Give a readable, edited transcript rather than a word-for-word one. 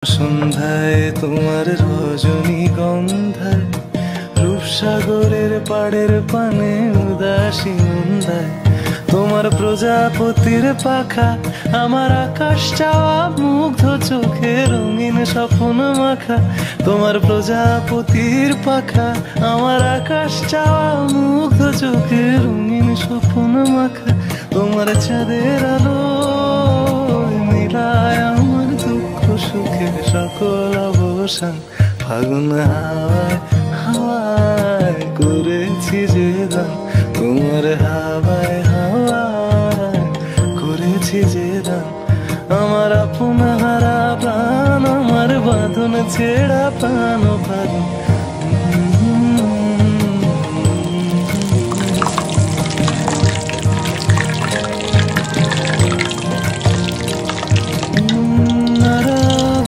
সন্ধ্যায় তোমার রজনীগন্ধায় রূপসাগরের পাড়ের পানে উদাসী মন্দায় তোমার প্রজাপতির পাখা আমার আকাশ চাওয়া মুগ্ধ চোখে রঙিন স্বপ্ন মাখা। তোমার প্রজাপতির পাখা আমার আকাশ চাওয়া মুগ্ধ চোখে রঙিন স্বপ্ন মাখা। তোমার চাঁদের আলো মিলায় আমার দুঃখ সুখের সকল অবসান। ফাগুন হাওয়ায় হাওয়ায় করেছি যে দান, তোমার হাওয়ায় হাওয়ায় করেছি যে দান। আমার আপন হারা প্রাণ, আমার বাঁধন ছেঁড়া প্রাণ ফাগুন